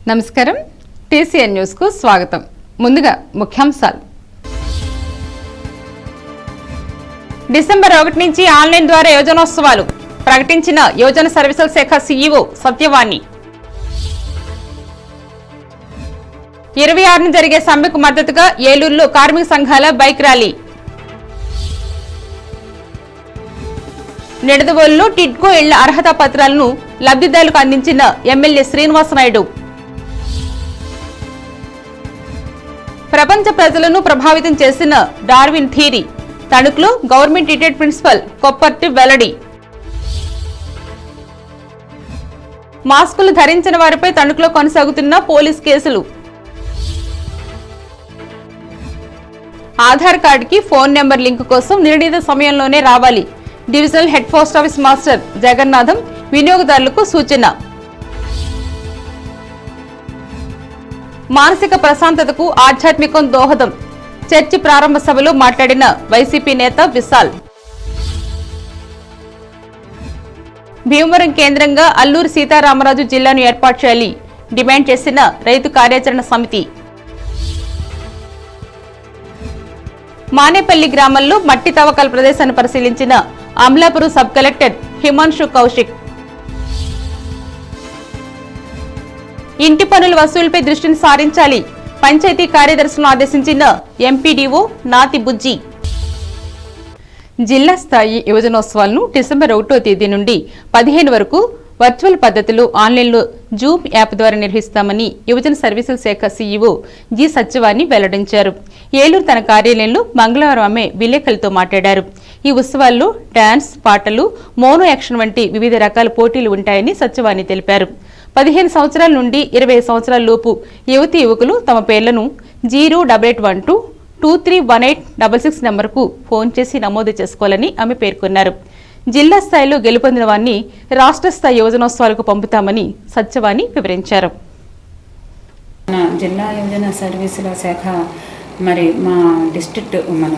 నమస్కారం TCN news కు స్వాగతం. ముందుగా ముఖ్యాంశాలు. డిసెంబర్ 1 నుంచి ఆన్లైన్ ద్వారా యోజనోత్సవాలు ప్రకటించిన యోజన సర్వీసుల శాఖ సీఈఓ సత్యవాణి. 26న జరిగే సమ్మెకు మద్దతుగా ఏలూరులో కార్మిక సంఘాల బైక్ ర్యాలీ. నిడదవోలులో టిడ్కో ఇళ్ల అర్హత పత్రాలను లబ్ధిదారులకు అందించిన ఎమ్మెల్యే శ్రీనివాసనాయుడు. ప్రపంచ ప్రజలను ప్రభావితం చేసిన డార్విన్ థియరీ తణుకులో గవర్నమెంట్ రిటైర్డ్ ప్రిన్సిపల్ కొప్పర్తి వెల్లడి. మాస్కులు ధరించిన వారిపై తణుకులో కొనసాగుతున్న పోలీస్ కేసులు. ఆధార్ కార్డుకి ఫోన్ నెంబర్ లింక్ కోసం నిర్ణీత సమయంలోనే రావాలి. Divisional head post office master Jagannatham వినియోగదారులకు సూచన. మానసిక ప్రశాంతతకు ఆధ్యాత్మికం దోహదం. చర్చి ప్రారంభ సభలో మాట్లాడిన వైసీపీ నేత విశాల్. భీమవరం కేంద్రంగా అల్లూరు సీతారామరాజు జిల్లాను ఏర్పాటు చేయాలి డిమాండ్ చేసిన రైతు కార్యాచరణ సమితి. మానేపల్లి గ్రామంలో మట్టి తవ్వకాల ప్రదేశాన్ని పరిశీలించిన అమలాపురం సబ్ కలెక్టర్ హిమాంశు కౌశిక్. ఇంటి పనుల వసూలుపై దృష్టిని సారించాలి పంచాయతీ కార్యదర్శులను ఆదేశించిన ఎంపీడీఓ నాతి బుజ్జి. జిల్లా స్థాయి యువజనోత్సవాలను డిసెంబర్ 1వ తేదీ నుండి 15 వరకు వర్చువల్ పద్ధతిలో ఆన్లైన్లో జూమ్ యాప్ ద్వారా నిర్వహిస్తామని యువజన సర్వీసుల శాఖ సీఈఓ జి సత్యవాణి వెల్లడించారు. ఏలూరు తన కార్యాలయంలో మంగళవారం ఆమె విలేకరులతో మాట్లాడారు. ఈ ఉత్సవాల్లో డాన్స్, పాటలు, మోనో యాక్షన్ వంటి వివిధ రకాల పోటీలు ఉంటాయని సత్యవాణి తెలిపారు. 15 సంవత్సరాల నుండి 20 సంవత్సరాల లోపు యువతీ యువకులు తమ పేర్లను 08812318666 నంబర్కు ఫోన్ చేసి నమోదు చేసుకోవాలని ఆమె పేర్కొన్నారు. జిల్లా స్థాయిలో గెలుపొందిన వారిని రాష్ట్ర స్థాయి యువజనోత్సవాలకు పంపుతామని సత్యవాణి వివరించారు. జిల్లా యువజన సర్వీసుల శాఖ మరి మా డిస్ట్రిక్ట్ మన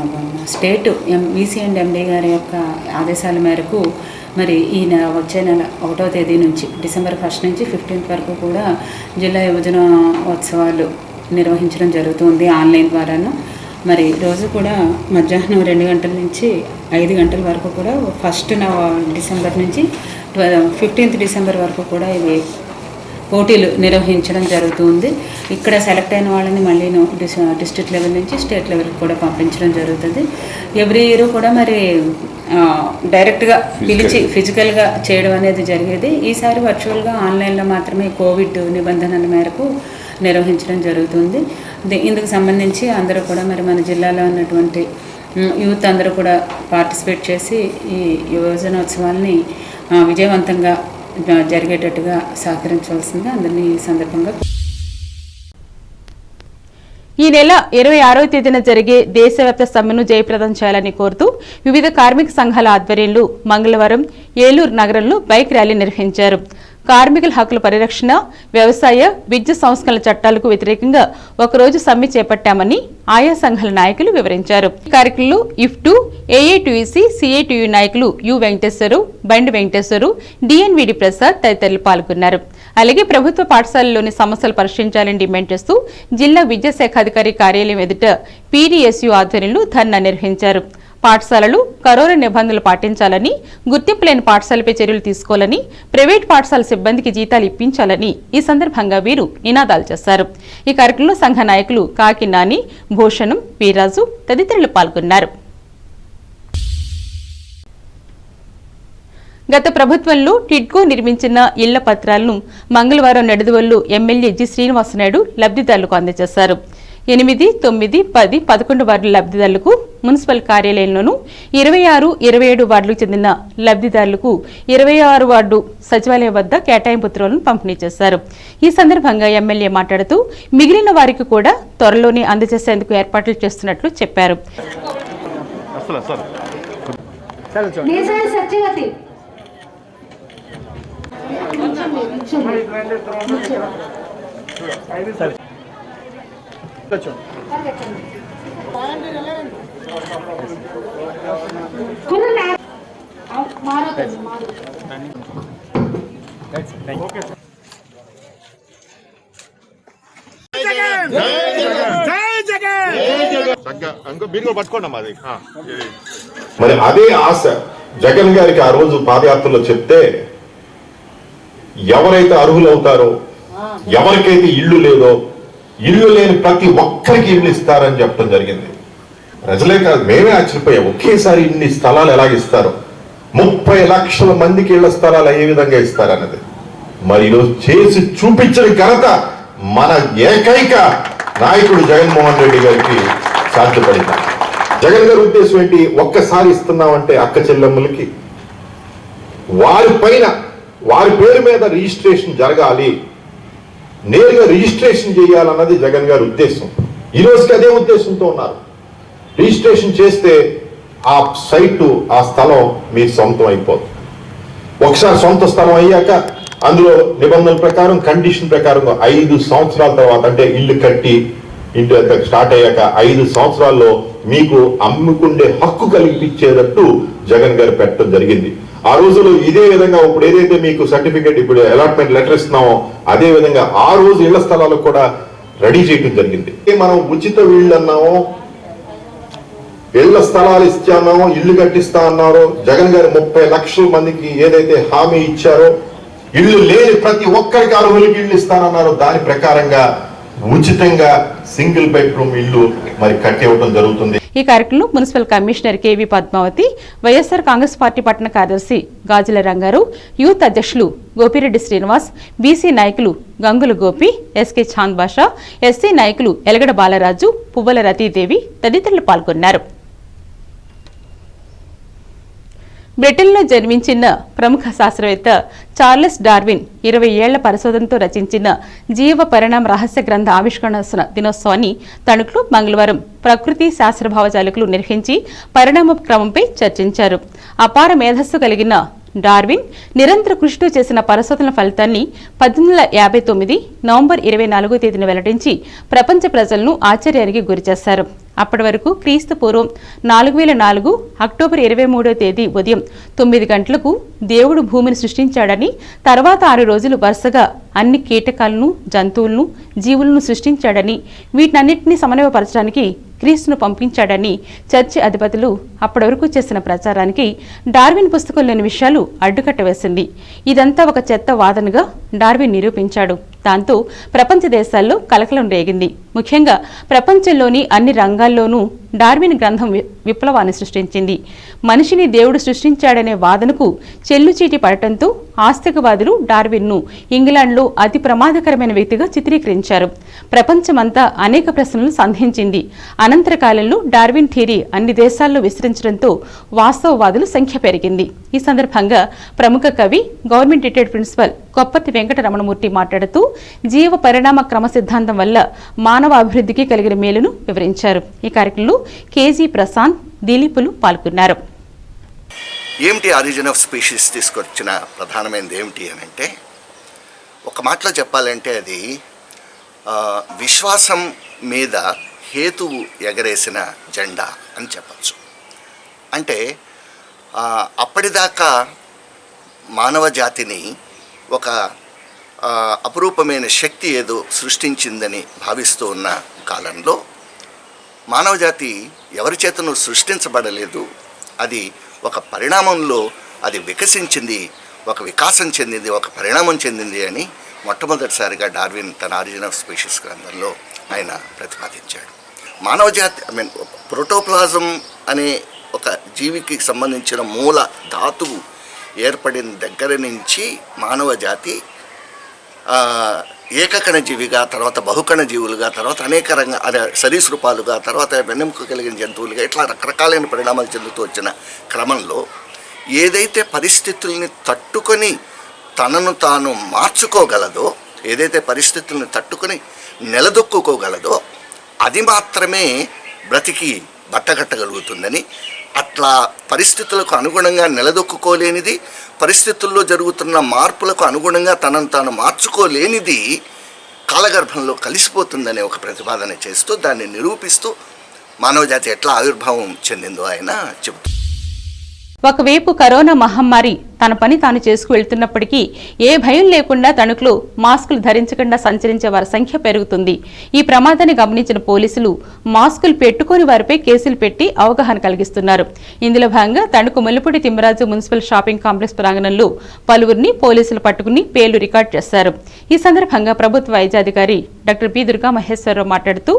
స్టేట్ వీసీ అండ్ ఎండీ గారి యొక్క ఆదేశాల మేరకు మరి ఈ వచ్చే నెల 1వ తేదీ నుంచి డిసెంబర్ 1 నుంచి 15 వరకు కూడా జిల్లా యువజన ఉత్సవాలు నిర్వహించడం జరుగుతుంది ఆన్లైన్ ద్వారాను. మరి రోజు కూడా మధ్యాహ్నం 2 గంటల నుంచి 5 గంటల వరకు కూడా 1 డిసెంబర్ నుంచి 15 డిసెంబర్ వరకు కూడా ఇవి పోటీలు నిర్వహించడం జరుగుతుంది. ఇక్కడ సెలెక్ట్ అయిన వాళ్ళని మళ్ళీ డిస్ట్రిక్ట్ లెవెల్ నుంచి స్టేట్ లెవెల్కి కూడా పంపించడం జరుగుతుంది. ఎవ్రీ ఇయర్ కూడా మరి డైరెక్ట్గా పిలిచి ఫిజికల్గా చేయడం అనేది జరిగేది. ఈసారి వర్చువల్గా ఆన్లైన్లో మాత్రమే కోవిడ్ నిబంధనల మేరకు నిర్వహించడం జరుగుతుంది. ఇందుకు సంబంధించి అందరూ కూడా మరి మన జిల్లాలో ఉన్నటువంటి యూత్ అందరూ కూడా పార్టిసిపేట్ చేసి ఈ యువజనోత్సవాల్ని విజయవంతంగా జరిగేటట్టుగా సహకరించవలసిందిగా అందరినీ ఈ సందర్భంగా. ఈ నెల 26వ తేదీన జరిగే దేశవ్యాప్త సమ్మెను జయప్రదం చేయాలని కోరుతూ వివిధ కార్మిక సంఘాల ఆధ్వర్యంలో మంగళవారం ఏలూరు నగరంలో బైక్ ర్యాలీ నిర్వహించారు. కార్మికుల హక్కుల పరిరక్షణ, వ్యవసాయ, విద్యుత్ సంస్కరణల చట్టాలకు వ్యతిరేకంగా ఒకరోజు సమ్మె చేపట్టామని ఆయా సంఘాల నాయకులు వివరించారు. ఈ కార్యక్రమంలో ఇఫ్టు, ఏఐటీయూసీ, సిఐటియు నాయకులు యు వెంకటేశ్వరు, బండి వెంకటేశ్వరు, డిఎన్విడి ప్రసాద్ తదితరులు పాల్గొన్నారు. అలాగే ప్రభుత్వ పాఠశాలల్లోని సమస్యలు పరిష్కరించాలని డిమాండ్ చేస్తూ జిల్లా విద్యాశాఖాధికారి కార్యాలయం ఎదుట పీడీఎస్యు ఆధ్వర్యంలో ధర్నా నిర్వహించారు. పాఠశాలలు కరోనా నిబంధనలు పాటించాలని, గుర్తింపు లేని పాఠశాలపై చర్యలు తీసుకోవాలని, ప్రైవేట్ పాఠశాల సిబ్బందికి జీతాలు ఇప్పించాలని ఈ సందర్భంగా వీరు నినాదాలు చేశారు. ఈ కార్యక్రమంలో సంఘ నాయకులు కాకి నాని, భూషణం, వీరాజు తదితరులు పాల్గొన్నారు. గత ప్రభుత్వంలో టిడ్కో నిర్మించిన ఇళ్ల పత్రాలను మంగళవారం నిడదవోలు ఎమ్మెల్యే జి శ్రీనివాసనాయుడు లబ్ధిదారులకు అందజేశారు. 8, 9, 10, 11 వార్డుల లబ్ధిదారులకు మున్సిపల్ కార్యాలయంలోనూ 26, 27 వార్డులకు చెందిన లబ్ధిదారులకు 26 వార్డు సచివాలయం వద్ద కేటాయింపు ఉత్తర్వులను పంపిణీ చేశారు. ఈ సందర్భంగా ఎమ్మెల్యే మాట్లాడుతూ మిగిలిన వారికి కూడా త్వరలోనే అందజేసేందుకు ఏర్పాట్లు చేస్తున్నట్లు చెప్పారు. మరి అదే ఆశ జగన్ గారికి ఆ రోజు పాదయాత్రలో చెప్తే ఎవరైతే అర్హులవుతారో, ఎవరికైతే ఇల్లు లేదో, ఇల్లు లేని ప్రతి ఒక్కరికి ఇల్లు ఇస్తారని చెప్పడం జరిగింది. ప్రజలే కాదు, మేమే ఆశ్చర్యపోయాం. ఒకేసారి ఇన్ని స్థలాలు ఎలాగిస్తారు, 30 లక్షల మందికి ఇళ్ల స్థలాలు ఏ విధంగా ఇస్తారన్నది మరి ఈరోజు చేసి చూపించిన ఘనత మన ఏకైక నాయకుడు జగన్మోహన్ రెడ్డి గారికి సాధ్యపడింది. జగన్ గారి ఉద్దేశం ఏంటి? ఒక్కసారి ఇస్తున్నామంటే అక్క చెల్లెమ్మలకి వారి పేరు మీద రిజిస్ట్రేషన్ జరగాలి, నేరుగా రిజిస్ట్రేషన్ చేయాలన్నది జగన్ గారి ఉద్దేశం. ఈ రోజుకి అదే ఉద్దేశంతో ఉన్నారు. రిజిస్ట్రేషన్ చేస్తే ఆ సైటు, ఆ స్థలం మీ సొంతం అయిపోతుంది. ఒకసారి సొంత స్థలం అయ్యాక అందులో నిబంధనల ప్రకారం, కండిషన్ ప్రకారం 5 సంవత్సరాల తర్వాత, అంటే ఇల్లు కట్టి ఇంటి స్టార్ట్ అయ్యాక 5 సంవత్సరాల్లో మీకు అమ్ముకుండే హక్కు కల్పించేటట్టు జగన్ గారు పెట్టడం జరిగింది. ఆ రోజుల్లో ఇదే విధంగా ఇప్పుడు ఏదైతే మీకు సర్టిఫికేట్, ఇప్పుడు అలాట్మెంట్ లెటర్ ఇస్తున్నామో అదే విధంగా ఆ రోజు ఇళ్ల స్థలాలు కూడా రెడీ చేయడం జరిగింది. మనం ఉచిత ఇళ్ళు అన్నామో, ఇళ్ల స్థలాలు ఇస్తామో, ఇల్లు కట్టిస్తా అన్నారో, జగన్ గారు 30 లక్షల మందికి ఏదైతే హామీ ఇచ్చారో, ఇల్లు లేని ప్రతి ఒక్కరికి అర్హులకి ఇల్లు ఇస్తానన్నారో దాని ప్రకారంగా ఉచితంగా సింగిల్ బెడ్రూమ్ ఇల్లు మరి కట్టివ్వడం జరుగుతుంది. ఈ కార్యక్రమంలో municipal commissioner KV Padmavathi, YSR Congress party పట్టణ కార్యదర్శి గాజుల రంగారు, యూత్ అధ్యక్షులు గోపిరెడ్డి శ్రీనివాస్, బీసీ నాయకులు గంగుల గోపి, ఎస్కే చాంద్ బాషా, ఎస్సీ నాయకులు ఎలగడ బాలరాజు, పువ్వల రతీదేవి తదితరులు పాల్గొన్నారు. బ్రిటన్లో జన్మించిన ప్రముఖ శాస్త్రవేత్త చార్లెస్ డార్విన్ 20 ఏళ్ల పరిశోధనతో రచించిన జీవ పరిణామ రహస్య గ్రంథ ఆవిష్కరణ దినోత్సవాన్ని తణుకులో మంగళవారం ప్రకృతి శాస్త్ర భావజాలకులు నిర్వహించి పరిణామ క్రమంపై చర్చించారు. అపార మేధస్సు కలిగిన డార్విన్ నిరంతర కృషితో చేసిన పరిశోధనల ఫలితాన్ని 1859 నవంబర్ 24వ తేదీన వెల్లడించి ప్రపంచ ప్రజలను ఆశ్చర్యానికి గురిచేశారు. అప్పటి వరకు క్రీస్తు పూర్వం 4004 అక్టోబర్ 23వ తేదీ ఉదయం 9 గంటలకు దేవుడు భూమిని సృష్టించాడని, తర్వాత 6 రోజులు వరుసగా అన్ని కీటకాలను, జంతువులను, జీవులను సృష్టించాడని, వీటన్నింటినీ సమన్వయపరచడానికి క్రీస్తును పంపించాడని చర్చి అధిపతులు అప్పటి వరకు చేసిన ప్రచారానికి డార్విన్ పుస్తకంలోని విషయాలు అడ్డుకట్ట వేసింది. ఇదంతా ఒక చెత్త వాదనగా డార్విన్ నిరూపించాడు. దాంతో ప్రపంచ దేశాల్లో కలకలం రేగింది. ముఖ్యంగా ప్రపంచంలోని అన్ని రంగాల్లోనూ డార్విన్ గ్రంథం విప్లవాన్ని సృష్టించింది. మనిషిని దేవుడు సృష్టించాడనే వాదనకు చెల్లుచీటి పడటంతో ఆస్తికవాదులు డార్విన్ను ఇంగ్లాండ్లో అతి ప్రమాదకరమైన వ్యక్తిగా చిత్రీకరించారు. ప్రపంచమంతా అనేక ప్రశ్నలు సంధించింది. అనంతర కాలంలో డార్విన్ థియరీ అన్ని దేశాల్లో విస్తరించడంతో వాస్తవవాదుల సంఖ్య పెరిగింది. ఈ సందర్భంగా ప్రముఖ కవి, government retired principal Koppathi Venkataramanamurthy మాట్లాడుతూ జీవ పరిణామ క్రమ సిద్ధాంతం వల్ల మానవ అభివృద్ధికి కలిగిన మేలును వివరించారు. ఈ కార్యక్రమంలో కేజీ ప్రశాంత్, దిలీపులు పాల్గొన్నారు. ఏమిటి ఆరిజిన్ ఆఫ్ స్పీషీస్ తీసుకొచ్చిన ప్రధానమైనది ఏమిటి అని అంటే, ఒక మాటలో చెప్పాలంటే అది విశ్వాసం మీద హేతువు ఎగరేసిన జెండా అని చెప్పచ్చు. అంటే అప్పటిదాకా మానవ జాతిని ఒక అపురూపమైన శక్తి ఏదో సృష్టించిందని భావిస్తూ ఉన్న కాలంలో మానవ జాతి ఎవరి చేతను సృష్టించబడలేదు. అది ఒక పరిణామంలో అది వికసించింది, ఒక వికాసం చెందింది, ఒక పరిణామం చెందింది అని మొట్టమొదటిసారిగా డార్విన్ తన ఆరిజిన్ ఆఫ్ స్పీషీస్ గ్రంథంలో ఆయన ప్రతిపాదించాడు. మానవ జాతి ప్రోటోప్లాజం అనే ఒక జీవికి సంబంధించిన మూల ధాతువు ఏర్పడిన దగ్గర నుంచి మానవ జాతి ఏకకణ జీవిగా, తర్వాత బహుకణ జీవులుగా, తర్వాత అనేక సరీసృపాలుగా, తర్వాత వెన్నెముక కలిగిన జంతువులుగా, ఇట్లా రకరకాలైన పరిణామాలు చెందుతూ వచ్చిన క్రమంలో ఏదైతే పరిస్థితుల్ని తట్టుకొని తనను తాను మార్చుకోగలదో, ఏదైతే పరిస్థితుల్ని తట్టుకొని నిలదొక్కుకోగలదో అది మాత్రమే బ్రతికి బట్టగట్టగలుగుతుందని, అట్లా పరిస్థితులకు అనుగుణంగా నిలదొక్కుకోలేనిది, పరిస్థితుల్లో జరుగుతున్న మార్పులకు అనుగుణంగా తనను తాను మార్చుకోలేనిది కాలగర్భంలో కలిసిపోతుందనే ఒక ప్రతిపాదన చేస్తూ దాన్ని నిరూపిస్తూ మానవజాతి ఎట్లా ఆవిర్భావం చెందిందో ఆయన చెబుతారు. ఒకవైపు కరోనా మహమ్మారి తన పని తాను చేసుకు వెళ్తున్నప్పటికీ ఏ భయం లేకుండా తణుకులో మాస్కులు ధరించకుండా సంచరించే వారి సంఖ్య పెరుగుతుంది. ఈ ప్రమాదాన్ని గమనించిన పోలీసులు మాస్కులు పెట్టుకుని వారిపై కేసులు పెట్టి అవగాహన కలిగిస్తున్నారు. ఇందులో భాగంగా Tanuku Mullapudi Thimmaraju municipal shopping complex ప్రాంగణంలో పలువురిని పోలీసులు పట్టుకుని పేర్లు రికార్డు చేశారు. ఈ సందర్భంగా ప్రభుత్వ వైద్యాధికారి డాక్టర్ బి దుర్గా మహేశ్వరరావు మాట్లాడుతూ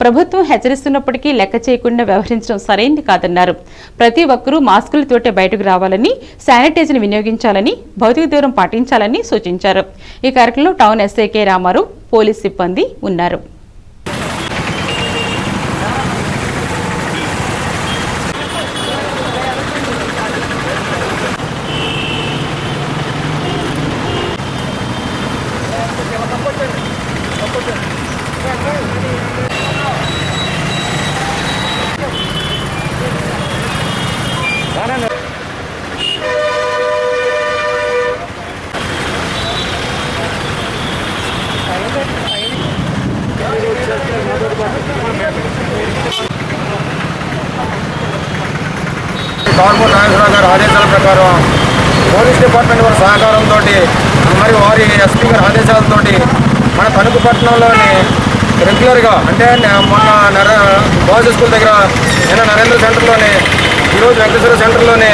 ప్రభుత్వం హెచ్చరిస్తున్నప్పటికీ లెక్క చేయకుండా వ్యవహరించడం సరైంది కాదన్నారు. ప్రతి ఒక్కరూ మాస్కులతోటే బయటకు రావాలని, శానిటైజర్ వినియోగించాలని, భౌతిక దూరం పాటించాలని సూచించారు. ఈ కార్యక్రమంలో town SI K Ramarao, police సిబ్బంది ఉన్నారు. కార్పొరేట్ నాగేశ్వరరావు గారి ఆదేశాల ప్రకారం పోలీస్ డిపార్ట్మెంట్ వారి సహకారంతో మరియు వారి ఎస్పీ గారి ఆదేశాలతో మన తణుకు పట్టణంలోని రెగ్యులర్గా అంటే మొన్న బాయ్స్ స్కూల్ దగ్గర నిన్న నరేంద్ర సెంటర్లోని ఈరోజు వెంకటేశ్వర సెంటర్లోని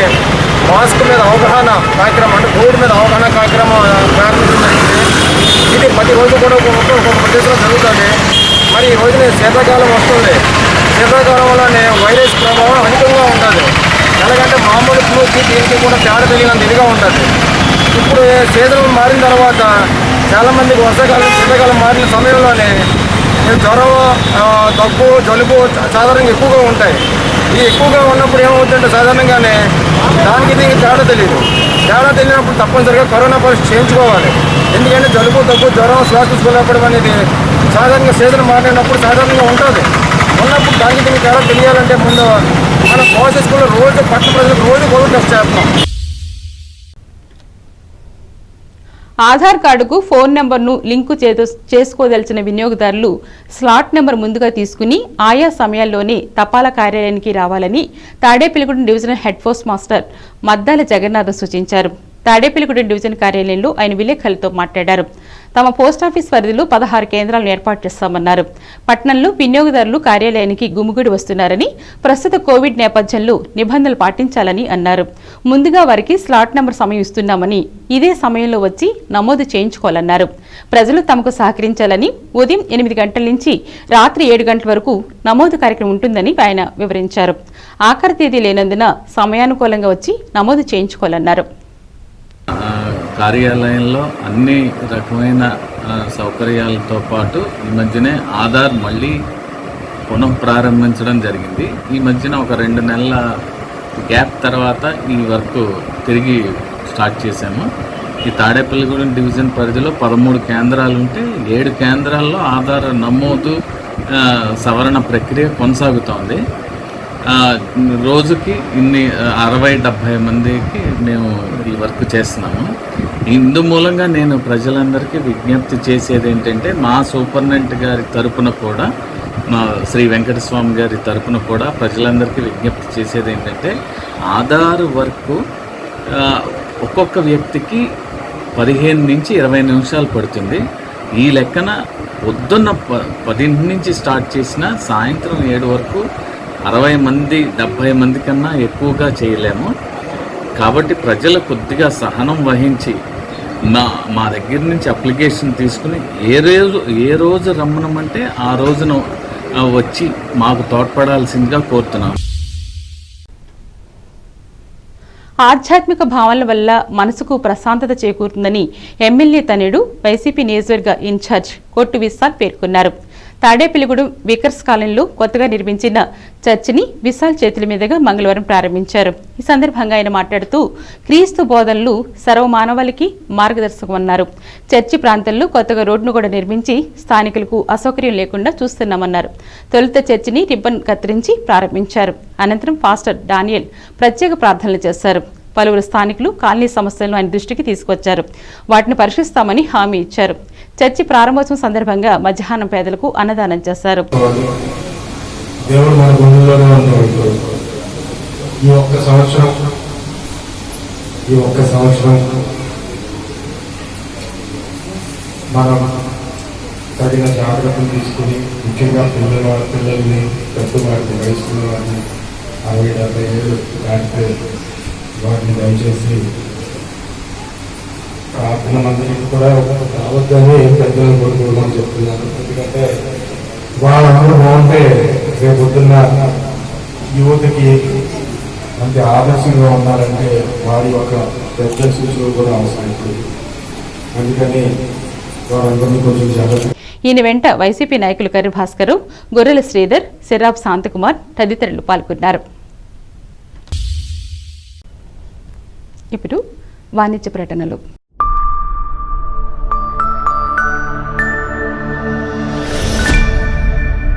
మాస్క్ మీద అవగాహన కార్యక్రమం అంటే కోవిడ్ మీద అవగాహన కార్యక్రమం ప్రారంభించడం జరిగింది. ఇది ప్రతిరోజు కూడా ఒక్కొక్క ప్రదేశంలో జరుగుతుంది. మరి ఈ రోజున శీతాకాలం వస్తుంది. శీతాకాలం వల్లనే వైరస్ ప్రభావం అధికంగా ఉంటుంది. ఎలాగంటే మామూలు ఫ్లూకి దీనికి కూడా తేడా తెలియనంత ఇదిగా ఉంటుంది. ఇప్పుడు సీజన్ మారిన తర్వాత చాలామందికి వర్షాకాలం శీతాకాలం మారిన సమయంలోనే జ్వరం, దగ్గు, జలుబు సాధారణంగా ఎక్కువగా ఉంటాయి. ఈ ఎక్కువగా ఉన్నప్పుడు ఏమవుతుందంటే సాధారణంగానే దానికి దీనికి తేడా తెలియనప్పుడు తప్పనిసరిగా కరోనా పరీక్ష చేయించుకోవాలి. ఎందుకంటే జలుబు, దగ్గు, జ్వరం, శ్వాస తీసుకోలేకపోవడం అనేది సాధారణంగా సీజన్ మారినప్పుడు సాధారణంగా ఉంటుంది. ఉన్నప్పుడు దానికి దీనికి తేడా తెలియాలంటే ముందు మనం బాయ్స్ స్కూల్లో రోజు పట్టణ ప్రజలకు రోజు కోవిడ్ టెస్ట్ చేస్తున్నాం. ఆధార్ కార్డుకు ఫోన్ నెంబర్ను లింకు చేసుకోదలిచిన వినియోగదారులు స్లాట్ నెంబర్ ముందుగా తీసుకుని ఆయా సమయాల్లోనే తపాలా కార్యాలయానికి రావాలని Tadepalligudem divisional head post master Maddala Jagannatham సూచించారు. తాడేపల్లిగూడెం డివిజన్ కార్యాలయంలో ఆయన విలేకరులతో మాట్లాడారు. తమ పోస్టాఫీస్ పరిధిలో 16 కేంద్రాలను ఏర్పాటు చేస్తామన్నారు. పట్టణంలో వినియోగదారులు కార్యాలయానికి గుమిగూడి వస్తున్నారని, ప్రస్తుత కోవిడ్ నేపథ్యంలో నిబంధనలు పాటించాలని అన్నారు. ముందుగా వారికి స్లాట్ నెంబర్ సమయం ఇస్తున్నామని, ఇదే సమయంలో వచ్చి నమోదు చేయించుకోవాలన్నారు. ప్రజలు తమకు సహకరించాలని, ఉదయం 8 గంటల నుంచి రాత్రి 7 గంటల వరకు నమోదు కార్యక్రమం ఉంటుందని ఆయన వివరించారు. ఆఖరి తేదీ లేనందున సమయానుకూలంగా వచ్చి నమోదు చేయించుకోవాలన్నారు. కార్యాలయంలో అన్ని రకమైన సౌకర్యాలతో పాటు ఈ మధ్యనే ఆధార్ మళ్ళీ పునఃప్రారంభించడం జరిగింది. ఈ మధ్యన ఒక 2 నెలల గ్యాప్ తర్వాత ఈ వర్క్ తిరిగి స్టార్ట్ చేశాము. ఈ తాడేపల్లిగూడెం డివిజన్ పరిధిలో 13 కేంద్రాలు ఉంటే 7 కేంద్రాల్లో ఆధార్ నమోదు సవరణ ప్రక్రియ కొనసాగుతోంది. రోజుకి 60-70 మందికి మేము ఈ వర్క్ చేస్తున్నాము. ఇందు మూలంగా నేను ప్రజలందరికీ విజ్ఞప్తి చేసేది ఏంటంటే, మా సూపరింటెండెంట్ గారి తరపున కూడా, మా శ్రీ వెంకటస్వామి గారి తరపున కూడా ప్రజలందరికీ విజ్ఞప్తి చేసేది ఏంటంటే, ఆధార్ వర్క్ ఒక్కొక్క వ్యక్తికి 15 నుంచి 20 నిమిషాలు పడుతుంది. ఈ లెక్కన పొద్దున్న 10 నుంచి స్టార్ట్ చేసిన సాయంత్రం 7 వరకు 60 మంది 70 మంది కన్నా ఎక్కువగా చేయలేము. కాబట్టి ప్రజలు కొద్దిగా సహనం వహించి మా దగ్గర నుంచి అప్లికేషన్ తీసుకుని ఏ రోజు రమ్మనమంటే ఆ రోజున వచ్చి మాకు తోడ్పడాల్సిందిగా కోరుతున్నాం. ఆధ్యాత్మిక భావనల వల్ల మనసుకు ప్రశాంతత చేకూరుతుందని ఎమ్మెల్యే తనయుడు వైసీపీ నియోజకవర్గ ఇన్ఛార్జ్ కొట్టు విశాల్ పేర్కొన్నారు. తాడేపల్లిగూడెం వికర్స్ కాలనీలో కొత్తగా నిర్మించిన చర్చిని విశాల్ చేతుల మీదుగా మంగళవారం ప్రారంభించారు. ఈ సందర్భంగా ఆయన మాట్లాడుతూ, క్రీస్తు బోధనలు సర్వమానవాళికి మార్గదర్శకమన్నారు. చర్చి ప్రాంతంలో కొత్తగా రోడ్డును కూడా నిర్మించి స్థానికులకు అసౌకర్యం లేకుండా చూస్తున్నామన్నారు. తొలుత చర్చిని రిబ్బన్ కత్తిరించి ప్రారంభించారు. అనంతరం పాస్టర్ డానియల్ ప్రత్యేక ప్రార్థనలు చేశారు. పలువురు స్థానికులు కాలనీ సమస్యలను ఆయన దృష్టికి తీసుకొచ్చారు. వాటిని పరిశీలిస్తామని హామీ ఇచ్చారు. చర్చి ప్రారంభోత్సవం సందర్భంగా మధ్యాహ్నం పేదలకు అన్నదానం చేశారు. దేవుడు మన గుండెల్లోనే ఉన్నాడు. ఈ ఒక్క సంవత్సరం ఈ ఒక్క సంవత్సరం మనం తగిన జాగ్రత్తలు తీసుకుని ముఖ్యంగా పిల్లల్ని పెద్దవారిని వయసున్న వారిని 60-70 ఏళ్ళు దాటితే వాటిని దయచేసి ప్రార్థన మందిరికి కూడా రావద్దని పెద్దలు కోరుకోమని చెప్తున్నాను. ఎందుకంటే వాళ్ళందరూ బాగుంటే రేపు పొద్దున్న యువతకి మంచి ఆదర్శంగా ఉండాలంటే వారి యొక్క పెద్ద సూచనలు కూడా అవసరం. అందుకని వారందరినీ కొంచెం జాగ్రత్త. ఈయన వెంట వైసీపీ నాయకులు కర్రి భాస్కర్, గొర్రెల శ్రీధర్, సిరాబ్ శాంతకుమార్ తదితరులు పాల్గొన్నారు. ఇప్పుడు వాణిజ్య ప్రకటనలు.